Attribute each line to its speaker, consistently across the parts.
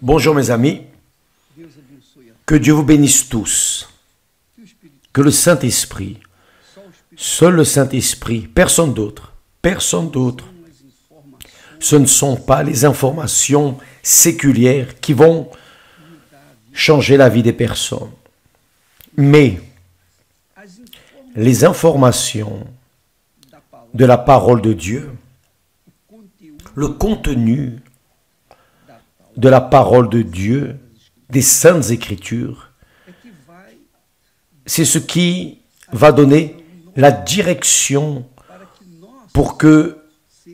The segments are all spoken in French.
Speaker 1: Bonjour mes amis, que Dieu vous bénisse tous, que le Saint-Esprit, seul le Saint-Esprit, personne d'autre, ce ne sont pas les informations séculières qui vont changer la vie des personnes, mais les informations de la parole de Dieu, le contenu de la parole de Dieu, des Saintes Écritures, c'est ce qui va donner la direction pour que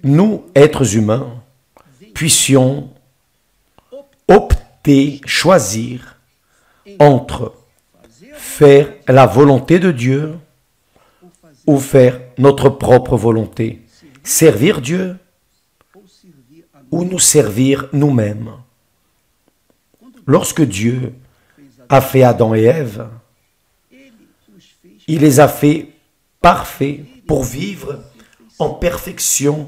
Speaker 1: nous, êtres humains, puissions opter, choisir entre faire la volonté de Dieu ou faire notre propre volonté, servir Dieu ou nous servir nous-mêmes. Lorsque Dieu a fait Adam et Ève, il les a fait parfaits pour vivre en perfection,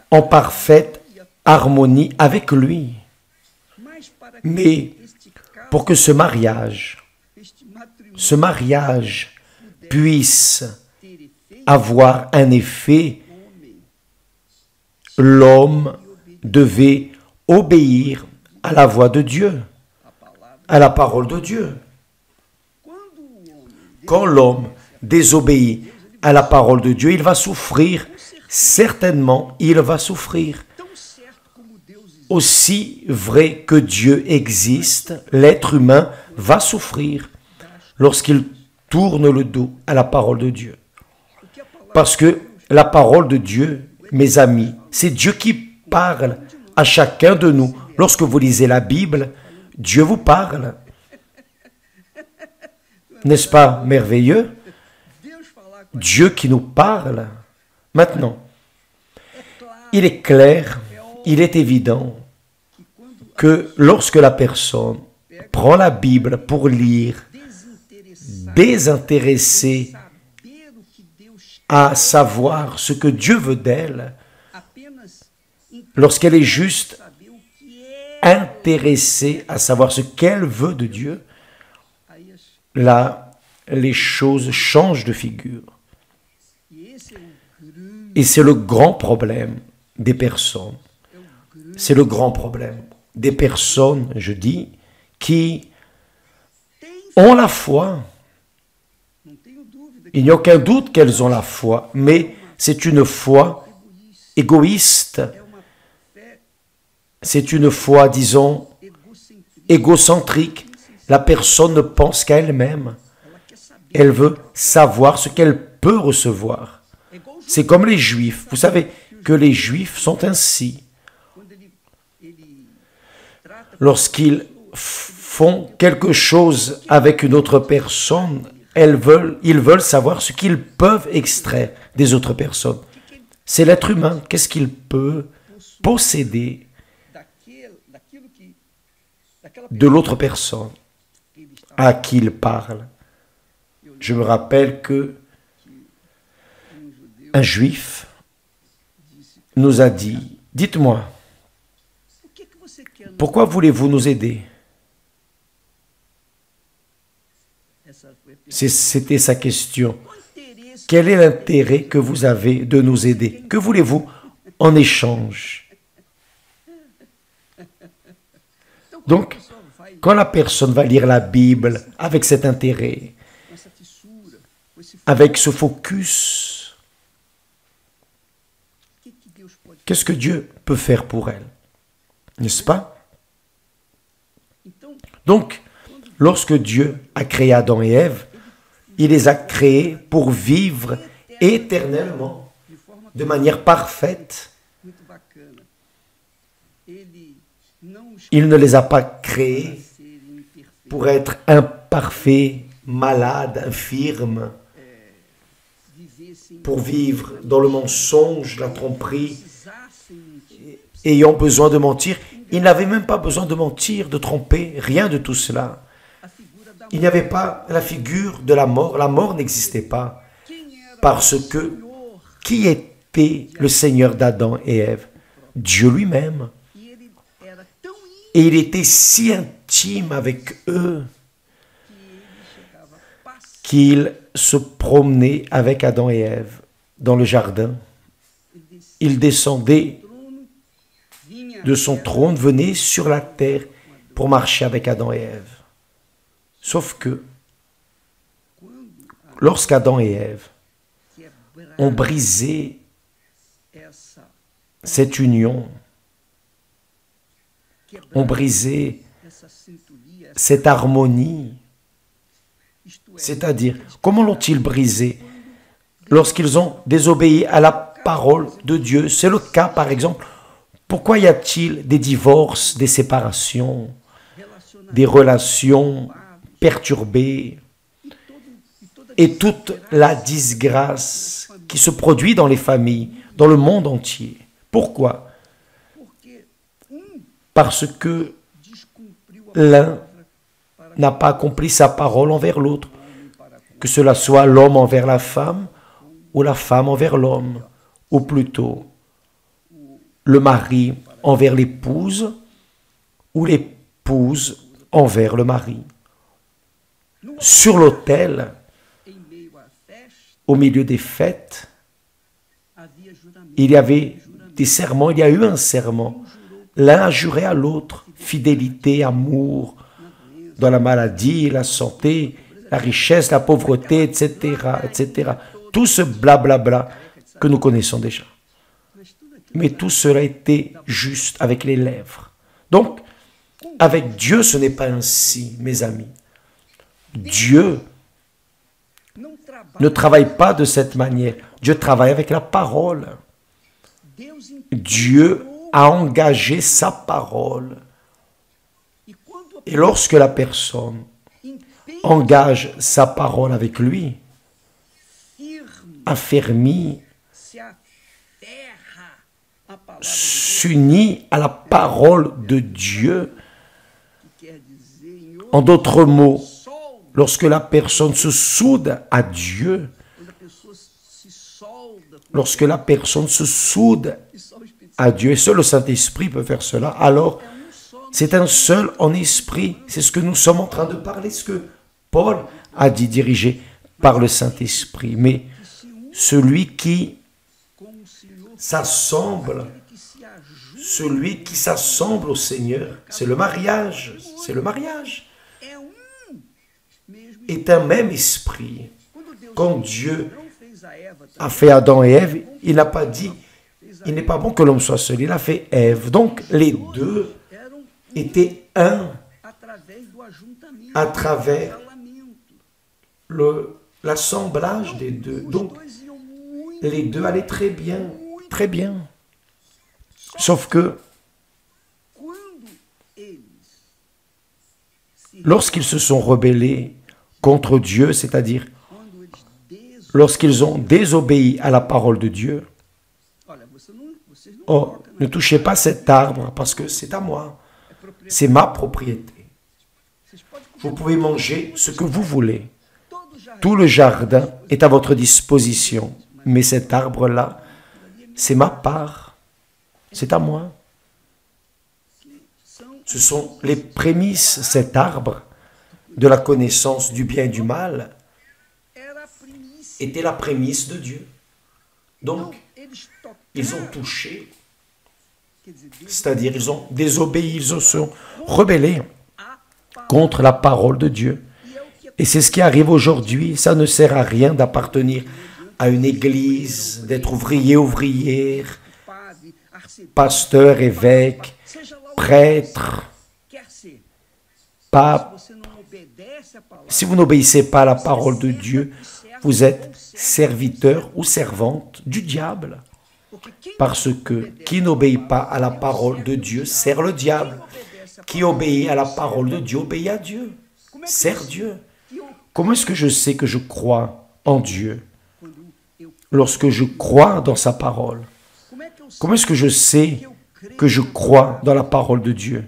Speaker 1: en parfaite harmonie avec lui. Mais pour que ce mariage puisse avoir un effet, l'homme devait obéir à la voix de Dieu, à la parole de Dieu. Quand l'homme désobéit à la parole de Dieu, il va souffrir, certainement il va souffrir. Aussi vrai que Dieu existe, l'être humain va souffrir lorsqu'il tourne le dos à la parole de Dieu. Parce que la parole de Dieu, mes amis, c'est Dieu qui parle à chacun de nous. Lorsque vous lisez la Bible, Dieu vous parle. N'est-ce pas merveilleux? Dieu qui nous parle. Maintenant, il est clair, il est évident que lorsque la personne prend la Bible pour lire, désintéressée à savoir ce que Dieu veut d'elle, lorsqu'elle est juste intéressée à savoir ce qu'elle veut de Dieu, là, les choses changent de figure. Et c'est le grand problème des personnes. C'est le grand problème des personnes, je dis, qui ont la foi. Il n'y a aucun doute qu'elles ont la foi, mais c'est une foi égoïste. C'est une foi, disons, égocentrique. La personne ne pense qu'à elle-même. Elle veut savoir ce qu'elle peut recevoir. C'est comme les Juifs. Vous savez que les Juifs sont ainsi. Lorsqu'ils font quelque chose avec une autre personne, ils veulent savoir ce qu'ils peuvent extraire des autres personnes. C'est l'être humain. Qu'est-ce qu'il peut posséder de l'autre personne à qui il parle? Je me rappelle que un juif nous a dit, dites-moi, pourquoi voulez-vous nous aider? C'était sa question. Quel est l'intérêt que vous avez de nous aider? Que voulez-vous en échange? Donc, quand la personne va lire la Bible avec cet intérêt, avec ce focus, qu'est-ce que Dieu peut faire pour elle? N'est-ce pas? Donc, lorsque Dieu a créé Adam et Ève, il les a créés pour vivre éternellement, de manière parfaite. Il ne les a pas créés pour être imparfaits, malades, infirmes, pour vivre dans le mensonge, la tromperie, ayant besoin de mentir. Il n'avait même pas besoin de mentir, de tromper, rien de tout cela. Il n'y avait pas la figure de la mort n'existait pas, parce que qui était le Seigneur d'Adam et Ève? Dieu lui-même. Et il était si intime avec eux qu'il se promenait avec Adam et Ève dans le jardin. Il descendait de son trône, venait sur la terre pour marcher avec Adam et Ève. Sauf que lorsqu'Adam et Ève ont brisé cette union, ont brisé cette harmonie, c'est-à-dire, comment l'ont-ils brisé? Lorsqu'ils ont désobéi à la parole de Dieu. C'est le cas, par exemple, pourquoi y a-t-il des divorces, des séparations, des relations perturbées et toute la disgrâce qui se produit dans les familles, dans le monde entier? Pourquoi? Parce que l'un n'a pas accompli sa parole envers l'autre, que cela soit l'homme envers la femme ou la femme envers l'homme, ou plutôt le mari envers l'épouse ou l'épouse envers le mari. Sur l'autel, au milieu des fêtes, il y avait des serments, il y a eu un serment. L'un a juré à l'autre fidélité, amour, dans la maladie, la santé, la richesse, la pauvreté, etc., etc. Tout ce blablabla que nous connaissons déjà. Mais tout cela était juste avec les lèvres. Donc, avec Dieu, ce n'est pas ainsi, mes amis. Dieu ne travaille pas de cette manière. Dieu travaille avec la parole. Dieu a engagé sa parole. Et lorsque la personne engage sa parole avec lui, affermit, s'unit à la parole de Dieu. En d'autres mots, lorsque la personne se soude à Dieu, lorsque la personne se soude à Dieu, et seul le Saint-Esprit peut faire cela, alors c'est un seul en esprit. C'est ce que nous sommes en train de parler, ce que Paul a dit, dirigé par le Saint-Esprit. Mais celui qui s'assemble au Seigneur, c'est le mariage, est un même esprit. Quand Dieu a fait Adam et Ève, il n'a pas dit, il n'est pas bon que l'homme soit seul, il a fait Ève. Donc les deux étaient un à travers l'assemblage des deux. Donc les deux allaient très bien, très bien. Sauf que lorsqu'ils se sont rebellés contre Dieu, c'est-à-dire lorsqu'ils ont désobéi à la parole de Dieu, oh, ne touchez pas cet arbre parce que c'est à moi, c'est ma propriété. Vous pouvez manger ce que vous voulez. Tout le jardin est à votre disposition, mais cet arbre-là, c'est ma part, c'est à moi. Ce sont les prémices, cet arbre, de la connaissance du bien et du mal, était la prémisse de Dieu. Donc, ils ont touché, c'est-à-dire ils ont désobéi, ils se sont rebellés contre la parole de Dieu. Et c'est ce qui arrive aujourd'hui. Ça ne sert à rien d'appartenir à une église, d'être ouvrier, ouvrière, pasteur, évêque, prêtre, pape. Si vous n'obéissez pas à la parole de Dieu, vous êtes serviteur ou servante du diable. Parce que qui n'obéit pas à la parole de Dieu sert le diable. Qui obéit à la parole de Dieu obéit à Dieu, sert Dieu. Comment est-ce que je sais que je crois en Dieu? Lorsque je crois dans sa parole. Comment est-ce que je sais que je crois dans la parole de Dieu?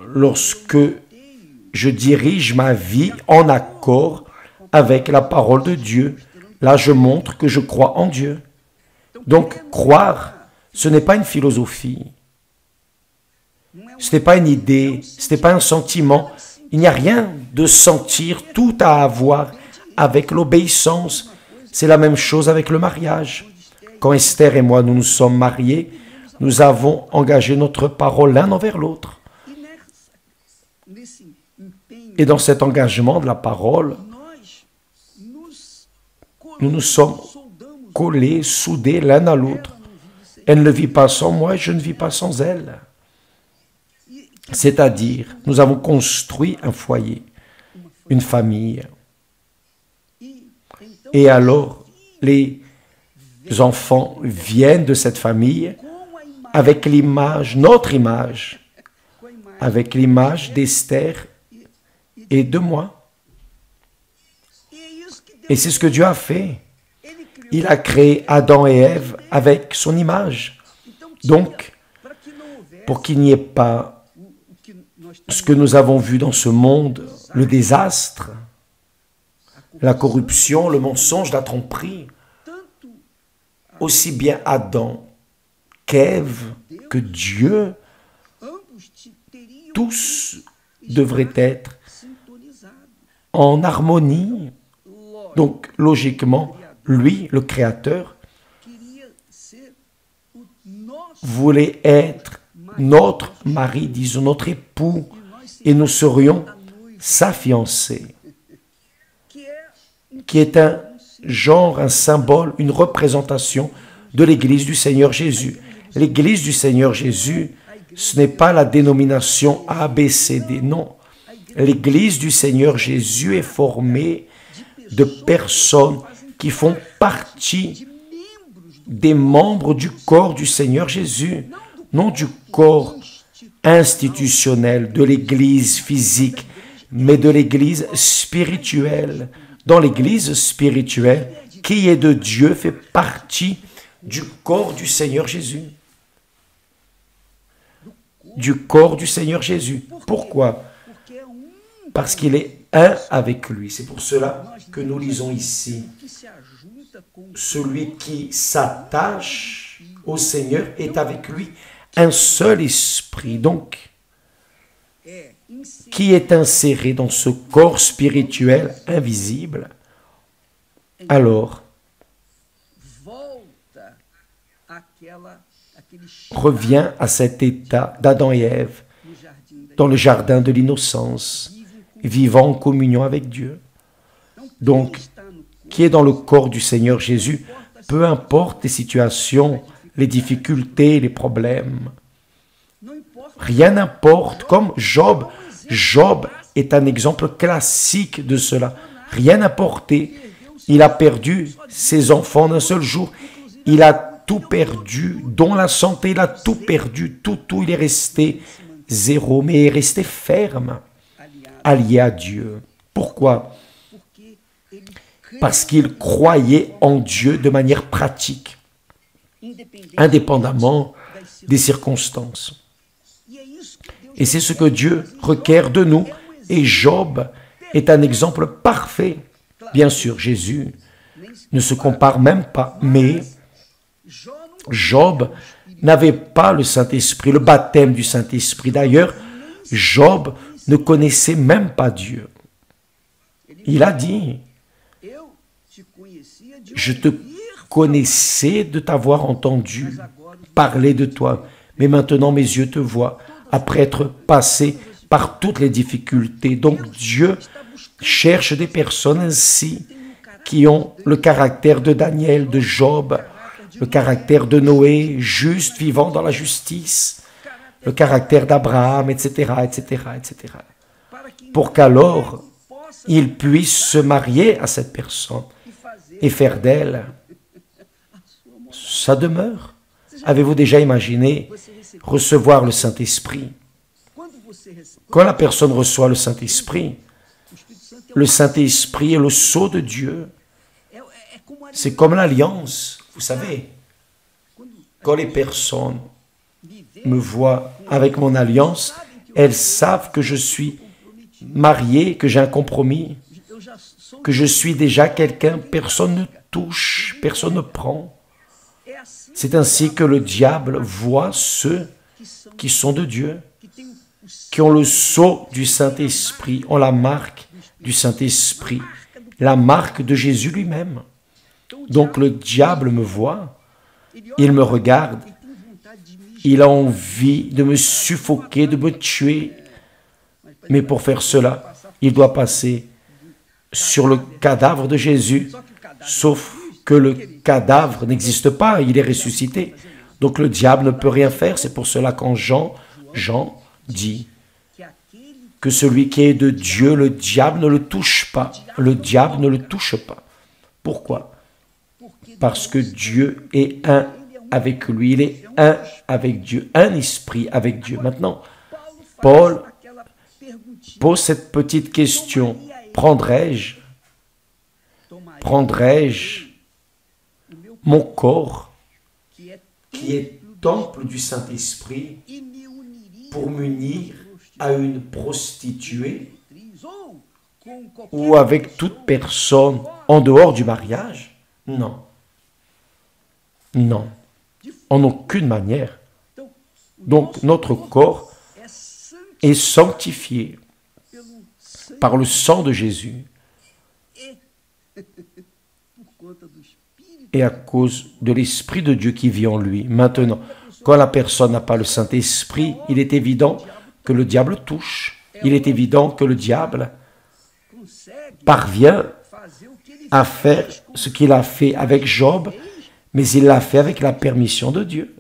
Speaker 1: Lorsque je dirige ma vie en accord avec la parole de Dieu, là je montre que je crois en Dieu. Donc croire, ce n'est pas une philosophie. Ce n'est pas une idée, ce n'est pas un sentiment. Il n'y a rien de sentir, tout à avoir avec l'obéissance. C'est la même chose avec le mariage. Quand Esther et moi, nous nous sommes mariés, nous avons engagé notre parole l'un envers l'autre. Et dans cet engagement de la parole, nous nous sommes collés, soudés l'un à l'autre. Elle ne vit pas sans moi et je ne vis pas sans elle. C'est-à-dire, nous avons construit un foyer, une famille. Et alors, les enfants viennent de cette famille avec l'image, notre image, avec l'image d'Esther et de moi. Et c'est ce que Dieu a fait. Il a créé Adam et Ève avec son image. Donc, pour qu'il n'y ait pas ce que nous avons vu dans ce monde, le désastre, la corruption, le mensonge, la tromperie, aussi bien Adam qu'Ève, que Dieu, tous devraient être en harmonie. Donc, logiquement, lui, le Créateur, voulait être notre mari, disons notre époux, et nous serions sa fiancée, qui est un genre, un symbole, une représentation de l'Église du Seigneur Jésus. L'Église du Seigneur Jésus, ce n'est pas la dénomination ABCD, non. L'Église du Seigneur Jésus est formée de personnes qui font partie des membres du corps du Seigneur Jésus, non du corps institutionnel de l'Église physique, mais de l'Église spirituelle. Dans l'Église spirituelle, qui est de Dieu fait partie du corps du Seigneur Jésus. Du corps du Seigneur Jésus. Pourquoi? Parce qu'il est un avec lui. C'est pour cela que nous lisons ici. Celui qui s'attache au Seigneur est avec lui un seul esprit. Donc, qui est inséré dans ce corps spirituel invisible, alors revient à cet état d'Adam et Ève dans le jardin de l'innocence, vivant en communion avec Dieu. Donc, qui est dans le corps du Seigneur Jésus, peu importe les situations, les difficultés, les problèmes, rien n'importe, comme Job. Job est un exemple classique de cela. Rien n'importait. Il a perdu ses enfants d'un seul jour. Il a tout perdu, dont la santé, il a tout perdu, tout, il est resté zéro, mais il est resté ferme, allié à Dieu. Pourquoi? Parce qu'il croyait en Dieu de manière pratique, indépendamment des circonstances. Et c'est ce que Dieu requiert de nous. Et Job est un exemple parfait. Bien sûr, Jésus ne se compare même pas, mais Job n'avait pas le Saint-Esprit, le baptême du Saint-Esprit. D'ailleurs, Job ne connaissait même pas Dieu. Il a dit, je te connaissais de t'avoir entendu parler de toi, mais maintenant mes yeux te voient, après être passé par toutes les difficultés. Donc Dieu cherche des personnes ainsi, qui ont le caractère de Daniel, de Job, le caractère de Noé, juste, vivant dans la justice, le caractère d'Abraham, etc., etc., etc. Pour qu'alors, il puisse se marier à cette personne et faire d'elle sa demeure. Avez-vous déjà imaginé recevoir le Saint-Esprit? Quand la personne reçoit le Saint-Esprit est le sceau de Dieu. C'est comme l'alliance, vous savez. Quand les personnes me voient avec mon alliance, elles savent que je suis marié, que j'ai un compromis, que je suis déjà quelqu'un, personne ne touche, personne ne prend. C'est ainsi que le diable voit ceux qui sont de Dieu, qui ont le sceau du Saint-Esprit, ont la marque du Saint-Esprit, la marque de Jésus lui-même. Donc le diable me voit, il me regarde, il a envie de me suffoquer, de me tuer. Mais pour faire cela, il doit passer sur le cadavre de Jésus, sauf que le cadavre n'existe pas, il est ressuscité. Donc le diable ne peut rien faire. C'est pour cela qu'en Jean dit que celui qui est de Dieu, le diable ne le touche pas. Le diable ne le touche pas. Pourquoi? Parce que Dieu est un avec lui. Il est un avec Dieu, un esprit avec Dieu. Maintenant, Paul pose cette petite question. Prendrai-je mon corps qui est temple du Saint-Esprit pour m'unir à une prostituée ou avec toute personne en dehors du mariage? Non. Non. En aucune manière. Donc notre corps est sanctifié par le sang de Jésus et à cause de l'Esprit de Dieu qui vit en lui. Maintenant, quand la personne n'a pas le Saint-Esprit, il est évident que le diable touche. Il est évident que le diable parvient à faire ce qu'il a fait avec Job, mais il l'a fait avec la permission de Dieu.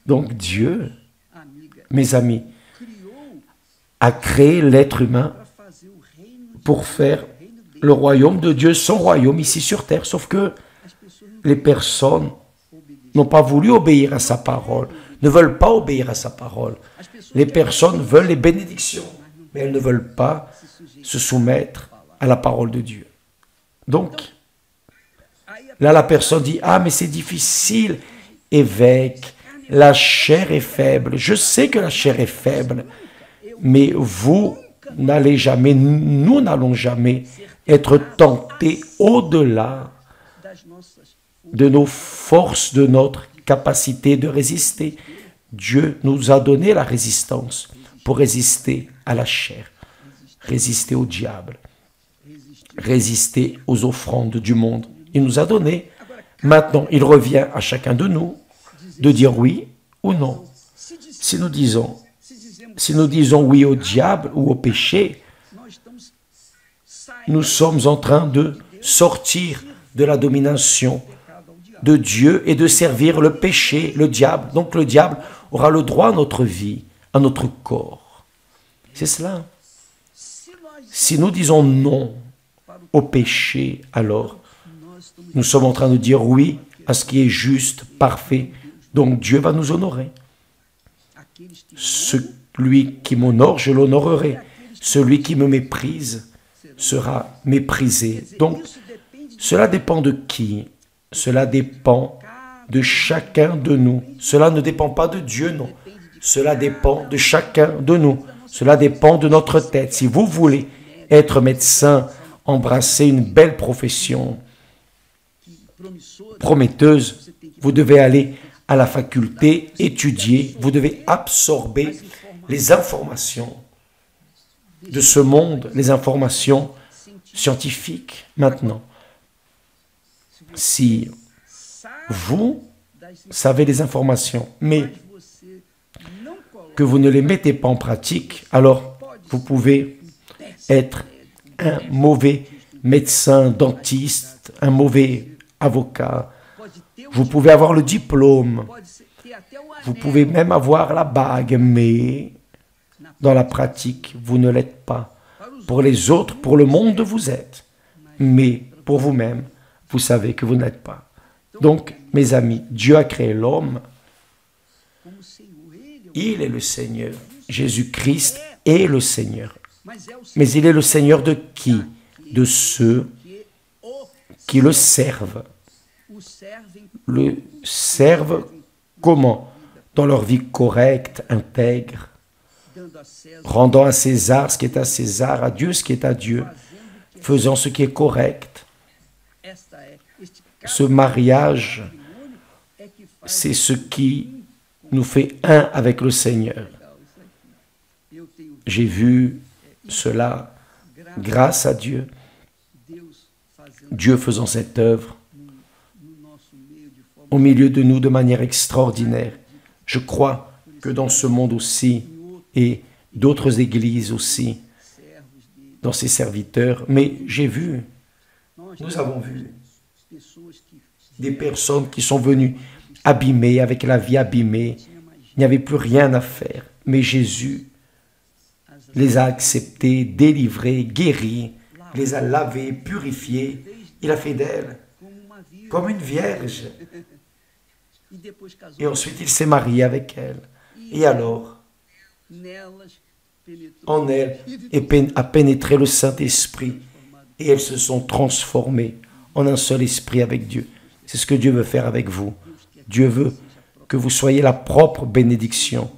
Speaker 1: Donc Dieu, mes amis, a créé l'être humain pour faire le royaume de Dieu, son royaume ici sur terre. Sauf que les personnes n'ont pas voulu obéir à sa parole, ne veulent pas obéir à sa parole. Les personnes veulent les bénédictions, mais elles ne veulent pas se soumettre à la parole de Dieu. Donc, là, la personne dit, « Ah, mais c'est difficile, évêque, la chair est faible. » Je sais que la chair est faible, mais vous n'allez jamais, nous n'allons jamais être tentés au-delà de nos forces, de notre capacité de résister. Dieu nous a donné la résistance pour résister à la chair, résister au diable, résister aux offrandes du monde. Il nous a donné. Maintenant, il revient à chacun de nous de dire oui ou non. Si nous disons oui au diable ou au péché, nous sommes en train de sortir de la domination de Dieu et de servir le péché, le diable. Donc le diable aura le droit à notre vie, à notre corps. C'est cela. Si nous disons non au péché, alors nous sommes en train de dire oui à ce qui est juste, parfait. Donc Dieu va nous honorer. Celui qui m'honore, je l'honorerai. Celui qui me méprise sera méprisé. Donc, cela dépend de qui? Cela dépend de chacun de nous. Cela ne dépend pas de Dieu, non. Cela dépend de chacun de nous. Cela dépend de notre tête. Si vous voulez être médecin, embrasser une belle profession prometteuse, vous devez aller à la faculté, étudier, vous devez absorber les informations de ce monde, les informations scientifiques. Maintenant, si vous savez les informations, mais que vous ne les mettez pas en pratique, alors vous pouvez être un mauvais médecin, dentiste, un mauvais avocat. Vous pouvez avoir le diplôme, vous pouvez même avoir la bague, mais dans la pratique, vous ne l'êtes pas. Pour les autres, pour le monde, vous êtes. Mais pour vous-même, vous savez que vous n'êtes pas. Donc, mes amis, Dieu a créé l'homme. Il est le Seigneur. Jésus-Christ est le Seigneur. Mais il est le Seigneur de qui? De ceux qui le servent. Le servent comment? Dans leur vie correcte, intègre, rendant à César ce qui est à César, à Dieu ce qui est à Dieu, faisant ce qui est correct. Ce mariage, c'est ce qui nous fait un avec le Seigneur. J'ai vu cela grâce à Dieu. Dieu faisant cette œuvre au milieu de nous de manière extraordinaire. Je crois que dans ce monde aussi, et d'autres églises aussi, dans ses serviteurs, mais j'ai vu, nous avons vu des personnes qui sont venues abîmées, avec la vie abîmée, il n'y avait plus rien à faire, mais Jésus les a acceptés, délivrés, guéris, les a lavés, purifiés, il a fait d'elles comme une vierge. Et ensuite, il s'est marié avec elle. Et alors, en elle a pénétré le Saint-Esprit et elles se sont transformées en un seul esprit avec Dieu. C'est ce que Dieu veut faire avec vous. Dieu veut que vous soyez la propre bénédiction,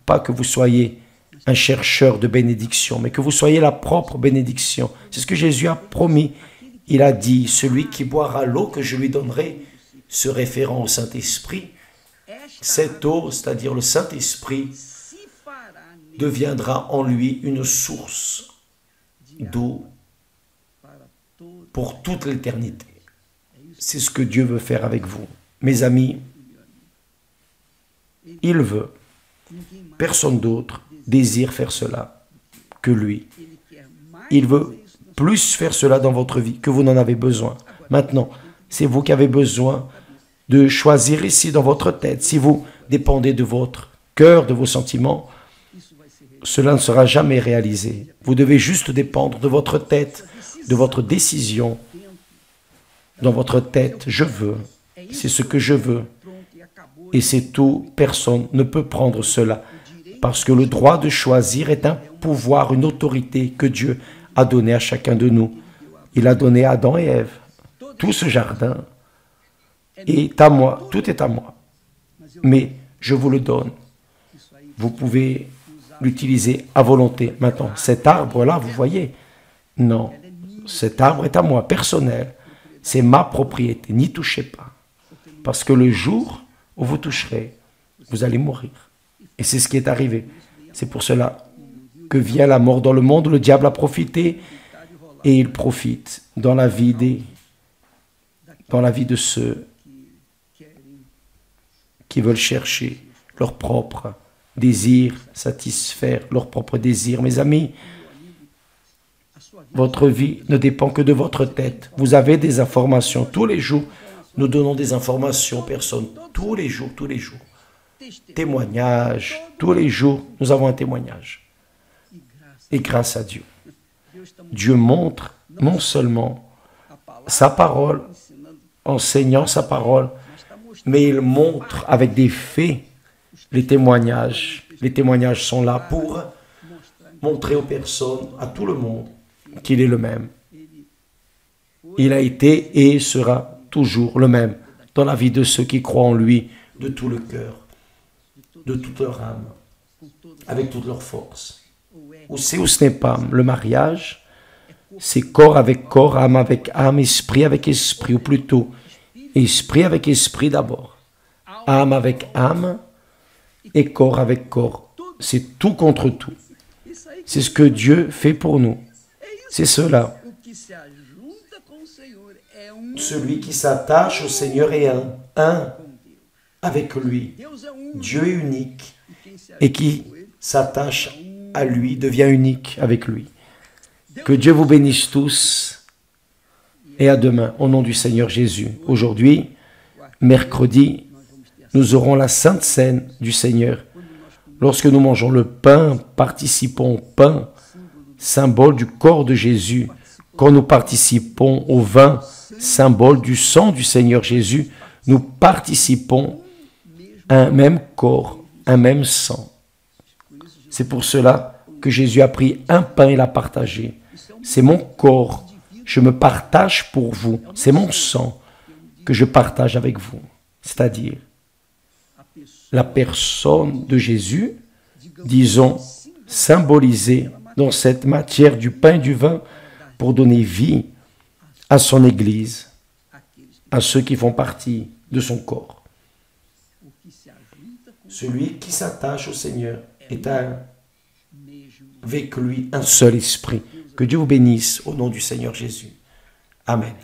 Speaker 1: pas que vous soyez un chercheur de bénédiction, mais que vous soyez la propre bénédiction. C'est ce que Jésus a promis. Il a dit, celui qui boira l'eau que je lui donnerai, se référant au Saint-Esprit, cette eau, c'est-à-dire le Saint-Esprit, deviendra en lui une source d'eau pour toute l'éternité. C'est ce que Dieu veut faire avec vous. Mes amis, il veut. Personne d'autre désire faire cela que lui. Il veut plus faire cela dans votre vie que vous n'en avez besoin. Maintenant, c'est vous qui avez besoin de choisir ici dans votre tête. Si vous dépendez de votre cœur, de vos sentiments, cela ne sera jamais réalisé. Vous devez juste dépendre de votre tête, de votre décision. Dans votre tête, je veux. C'est ce que je veux. Et c'est tout. Personne ne peut prendre cela. Parce que le droit de choisir est un pouvoir, une autorité que Dieu a donné à chacun de nous. Il a donné à Adam et Ève. Tout ce jardin est à moi. Tout est à moi. Mais je vous le donne. Vous pouvez l'utiliser à volonté. Maintenant, cet arbre-là, vous voyez? Non. Cet arbre est à moi, personnel. C'est ma propriété. N'y touchez pas. Parce que le jour où vous toucherez, vous allez mourir. Et c'est ce qui est arrivé. C'est pour cela que vient la mort dans le monde. Le diable a profité et il profite dans la vie de ceux qui veulent chercher leur propre désir, satisfaire leur propre désir. Mes amis, votre vie ne dépend que de votre tête. Vous avez des informations tous les jours. Nous donnons des informations aux personnes tous les jours. Témoignages, tous les jours, nous avons un témoignage. Et grâce à Dieu, Dieu montre non seulement sa parole, enseignant sa parole, mais il montre avec des faits les témoignages. Les témoignages sont là pour montrer aux personnes, à tout le monde, qu'il est le même. Il a été et sera toujours le même dans la vie de ceux qui croient en lui de tout le cœur, de toute leur âme, avec toute leur force. Ou c'est ou ce n'est pas. Le mariage, c'est corps avec corps, âme avec âme, esprit avec esprit, ou plutôt esprit avec esprit d'abord, âme avec âme et corps avec corps. C'est tout contre tout. C'est ce que Dieu fait pour nous. C'est cela. Celui qui s'attache au Seigneur est un avec lui. Dieu est unique. Et qui s'attache à lui devient unique avec lui. Que Dieu vous bénisse tous et à demain au nom du Seigneur Jésus. Aujourd'hui, mercredi, nous aurons la Sainte Seine du Seigneur. Lorsque nous mangeons le pain, participons au pain, symbole du corps de Jésus. Quand nous participons au vin, symbole du sang du Seigneur Jésus, nous participons à un même corps, un même sang. C'est pour cela que Jésus a pris un pain et l'a partagé. C'est mon corps, je me partage pour vous. C'est mon sang que je partage avec vous. C'est-à-dire la personne de Jésus, disons, symbolisée dans cette matière du pain et du vin pour donner vie à son Église, à ceux qui font partie de son corps. Celui qui s'attache au Seigneur est un avec lui un seul esprit. Que Dieu vous bénisse au nom du Seigneur Jésus. Amen.